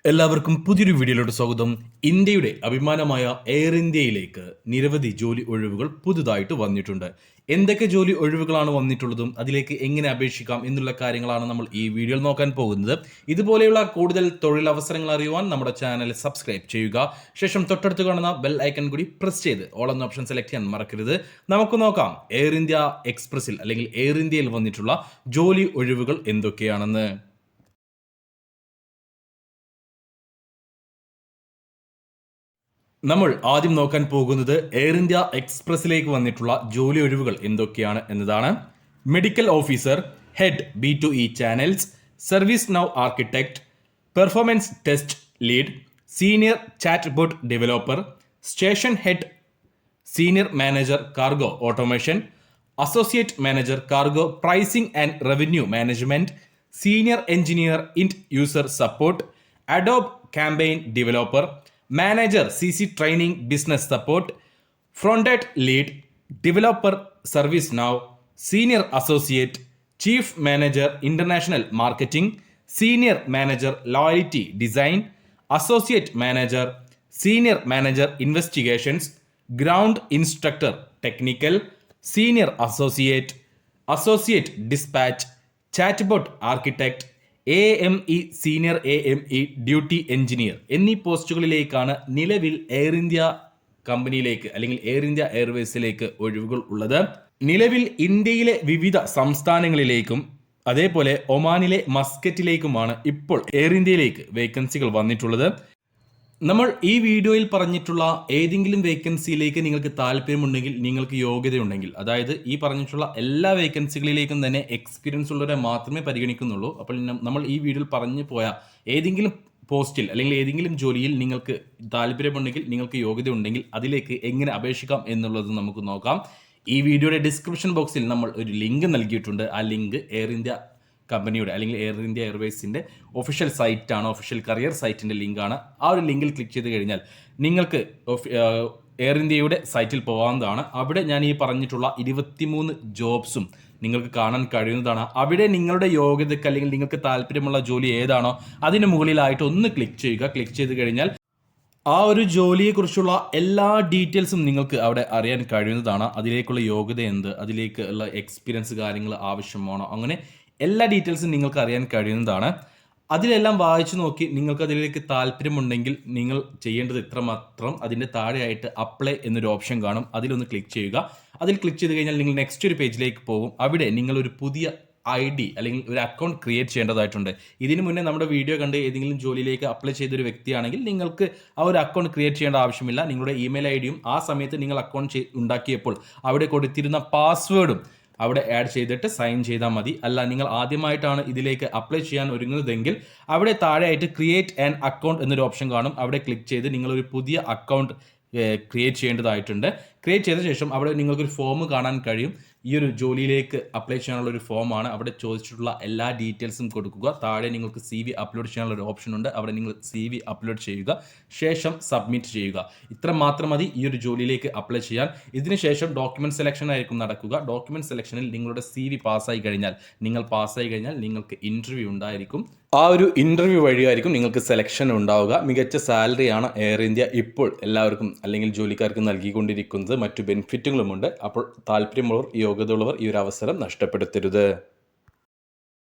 എല്ലാവർക്കും പുതിയൊരു വീഡിയോയിലോട്ട് സ്വാഗതം. ഇന്ത്യയുടെ അഭിമാനമായ എയർ ഇന്ത്യയിലേക്ക് നിരവധി ജോലി ഒഴിവുകൾ പുതുതായിട്ട് വന്നിട്ടുണ്ട്. എന്തൊക്കെ ജോലി ഒഴിവുകളാണ് വന്നിട്ടുള്ളതും അതിലേക്ക് എങ്ങനെ അപേക്ഷിക്കാം എന്നുള്ള കാര്യങ്ങളാണ് നമ്മൾ ഈ വീഡിയോയിൽ നോക്കാൻ പോകുന്നത്. ഇതുപോലെയുള്ള കൂടുതൽ തൊഴിലവസരങ്ങൾ അറിയുവാൻ നമ്മുടെ ചാനൽ സബ്സ്ക്രൈബ് ചെയ്യുക. ശേഷം തൊട്ടടുത്ത് കാണുന്ന ബെൽ ഐക്കൺ കൂടി പ്രസ് ചെയ്ത് ഓൾ എന്ന ഓപ്ഷൻ സെലക്ട് ചെയ്യാൻ മറക്കരുത്. നമുക്ക് നോക്കാം എയർ ഇന്ത്യ എക്സ്പ്രസിൽ അല്ലെങ്കിൽ എയർ ഇന്ത്യയിൽ വന്നിട്ടുള്ള ജോലി ഒഴിവുകൾ എന്തൊക്കെയാണെന്ന്. നമ്മൾ ആദ്യം നോക്കാൻ പോകുന്നത് എയർ ഇന്ത്യ എക്സ്പ്രസിലേക്ക് വന്നിട്ടുള്ള ജോലി ഒഴിവുകൾ എന്തൊക്കെയാണ് എന്നതാണ്. Medical officer, head B2E channels, service now architect, performance test lead, senior chat bot developer, station head, senior manager cargo automation, associate manager cargo pricing and revenue management, senior engineer end user support, Adobe campaign developer, manager CC training business support, front lead, developer service now, senior associate, chief manager international marketing, senior manager loyalty design, associate manager, senior manager investigations, ground instructor technical, senior associate, associate dispatch, chatbot architect, AME senior AME duty engineer എന്നീ പോസ്റ്റുകളിലേക്കാണ് നിലവിൽ air India കമ്പനിയിലേക്ക് അല്ലെങ്കിൽ air India എയർവേസിലേക്ക് ഒഴിവുകൾ ഉള്ളത്. നിലവിൽ ഇന്ത്യയിലെ വിവിധ സംസ്ഥാനങ്ങളിലേക്കും അതേപോലെ ഒമാനിലെ മസ്കറ്റിലേക്കുമാണ് ഇപ്പോൾ എയർ ഇന്ത്യയിലേക്ക് വേക്കൻസികൾ വന്നിട്ടുള്ളത്. നമ്മൾ ഈ വീഡിയോയിൽ പറഞ്ഞിട്ടുള്ള ഏതെങ്കിലും വേക്കൻസിയിലേക്ക് നിങ്ങൾക്ക് താല്പര്യമുണ്ടെങ്കിൽ, നിങ്ങൾക്ക് യോഗ്യതയുണ്ടെങ്കിൽ, അതായത് ഈ പറഞ്ഞിട്ടുള്ള എല്ലാ വേക്കൻസികളിലേക്കും തന്നെ എക്സ്പീരിയൻസ് ഉള്ളവരെ മാത്രമേ പരിഗണിക്കുന്നുള്ളൂ. അപ്പോൾ നമ്മൾ ഈ വീഡിയോയിൽ പറഞ്ഞു പോയ ഏതെങ്കിലും പോസ്റ്റിൽ അല്ലെങ്കിൽ ഏതെങ്കിലും ജോലിയിൽ നിങ്ങൾക്ക് താല്പര്യമുണ്ടെങ്കിൽ, നിങ്ങൾക്ക് യോഗ്യത ഉണ്ടെങ്കിൽ അതിലേക്ക് എങ്ങനെ അപേക്ഷിക്കാം എന്നുള്ളത് നമുക്ക് നോക്കാം. ഈ വീഡിയോയുടെ ഡിസ്ക്രിപ്ഷൻ ബോക്സിൽ നമ്മൾ ഒരു ലിങ്ക് നൽകിയിട്ടുണ്ട്. ആ ലിങ്ക് എയർ ഇന്ത്യ കമ്പനിയുടെ അല്ലെങ്കിൽ എയർ ഇന്ത്യ എയർവേസിൻ്റെ ഒഫീഷ്യൽ സൈറ്റാണ്, ഒഫീഷ്യൽ കരിയർ സൈറ്റിൻ്റെ ലിങ്കാണ്. ആ ഒരു ലിങ്കിൽ ക്ലിക്ക് ചെയ്ത് കഴിഞ്ഞാൽ നിങ്ങൾക്ക് എയർ ഇന്ത്യയുടെ സൈറ്റിൽ പോകാവുന്നതാണ്. അവിടെ ഞാൻ ഈ പറഞ്ഞിട്ടുള്ള 23 ജോബ്സും നിങ്ങൾക്ക് കാണാൻ കഴിയുന്നതാണ്. അവിടെ നിങ്ങളുടെ യോഗ്യതയ്ക്ക് അല്ലെങ്കിൽ നിങ്ങൾക്ക് താല്പര്യമുള്ള ജോലി ഏതാണോ അതിന് മുകളിലായിട്ട് ഒന്ന് ക്ലിക്ക് ചെയ്യുക. ക്ലിക്ക് ചെയ്ത് കഴിഞ്ഞാൽ ആ ഒരു ജോലിയെക്കുറിച്ചുള്ള എല്ലാ ഡീറ്റെയിൽസും നിങ്ങൾക്ക് അവിടെ അറിയാൻ കഴിയുന്നതാണ്. അതിലേക്കുള്ള യോഗ്യത എന്ത്, അതിലേക്കുള്ള എക്സ്പീരിയൻസ് കാര്യങ്ങൾ ആവശ്യമാണോ, അങ്ങനെ എല്ലാ ഡീറ്റെയിൽസും നിങ്ങൾക്ക് അറിയാൻ കഴിയുന്നതാണ്. അതിലെല്ലാം വായിച്ചു നോക്കി നിങ്ങൾക്ക് അതിലേക്ക് താല്പര്യമുണ്ടെങ്കിൽ നിങ്ങൾ ചെയ്യേണ്ടത് ഇത്രമാത്രം. അതിൻ്റെ താഴെയായിട്ട് അപ്ലൈ എന്നൊരു ഓപ്ഷൻ കാണും. അതിലൊന്ന് ക്ലിക്ക് ചെയ്യുക. അതിൽ ക്ലിക്ക് ചെയ്ത് കഴിഞ്ഞാൽ നിങ്ങൾ നെക്സ്റ്റ് ഒരു പേജിലേക്ക് പോകും. അവിടെ നിങ്ങളൊരു പുതിയ ID അല്ലെങ്കിൽ ഒരു അക്കൗണ്ട് ക്രിയേറ്റ് ചെയ്യേണ്ടതായിട്ടുണ്ട്. ഇതിനു മുന്നേ നമ്മുടെ വീഡിയോ കണ്ട് ഏതെങ്കിലും ജോലിയിലേക്ക് അപ്ലൈ ചെയ്തൊരു വ്യക്തിയാണെങ്കിൽ നിങ്ങൾക്ക് ആ ഒരു അക്കൗണ്ട് ക്രിയേറ്റ് ചെയ്യേണ്ട ആവശ്യമില്ല. നിങ്ങളുടെ ഇമെയിൽ ID-യും ആ സമയത്ത് നിങ്ങൾ അക്കൗണ്ട് ഉണ്ടാക്കിയപ്പോൾ അവിടെ കൊടുത്തിരുന്ന പാസ്വേഡും അവിടെ ആഡ് ചെയ്തിട്ട് സൈൻ ചെയ്താൽ മതി. അല്ല, നിങ്ങൾ ആദ്യമായിട്ടാണ് ഇതിലേക്ക് അപ്ലൈ ചെയ്യാൻ ഒരുങ്ങുന്നതെങ്കിൽ അവിടെ താഴെയായിട്ട് ക്രിയേറ്റ് ആൻ അക്കൗണ്ട് എന്നൊരു ഓപ്ഷൻ കാണും. അവിടെ ക്ലിക്ക് ചെയ്ത് നിങ്ങളൊരു പുതിയ അക്കൗണ്ട് ക്രിയേറ്റ് ചെയ്യേണ്ടതായിട്ടുണ്ട്. ക്രിയേറ്റ് ചെയ്ത ശേഷം അവിടെ നിങ്ങൾക്കൊരു ഫോം കാണാൻ കഴിയും. ഈ ഒരു ജോലിയിലേക്ക് അപ്ലൈ ചെയ്യാനുള്ള ഒരു ഫോമാണ്. അവിടെ ചോദിച്ചിട്ടുള്ള എല്ലാ ഡീറ്റെയിൽസും കൊടുക്കുക. താഴെ നിങ്ങൾക്ക് CV അപ്ലോഡ് ചെയ്യാനുള്ള ഒരു ഓപ്ഷൻ ഉണ്ട്. അവിടെ നിങ്ങൾ CV അപ്ലോഡ് ചെയ്യുക. ശേഷം സബ്മിറ്റ് ചെയ്യുക. ഇത്ര മാത്രം മതി ഈ ഒരു ജോലിയിലേക്ക് അപ്ലൈ ചെയ്യാൻ. ഇതിനുശേഷം ഡോക്യുമെന്റ് സെലക്ഷൻ ആയിരിക്കും നടക്കുക. ഡോക്യുമെന്റ് സെലക്ഷനിൽ നിങ്ങളുടെ CV പാസ്സായി കഴിഞ്ഞാൽ നിങ്ങൾക്ക് ഇന്റർവ്യൂ ഉണ്ടായിരിക്കും. ആ ഒരു ഇന്റർവ്യൂ വഴിയായിരിക്കും നിങ്ങൾക്ക് സെലക്ഷൻ ഉണ്ടാവുക. മികച്ച സാലറിയാണ് എയർ ഇന്ത്യ ഇപ്പോൾ എല്ലാവർക്കും അല്ലെങ്കിൽ ജോലിക്കാർക്ക് നൽകിക്കൊണ്ടിരിക്കുന്നത്. മറ്റു ബെനിഫിറ്റുകളുമുണ്ട്. അപ്പോൾ താല്പര്യമുള്ളവർ, യോഗ്യതയുള്ളവർ ഈ ഒരു അവസരം നഷ്ടപ്പെടുത്തരുത്.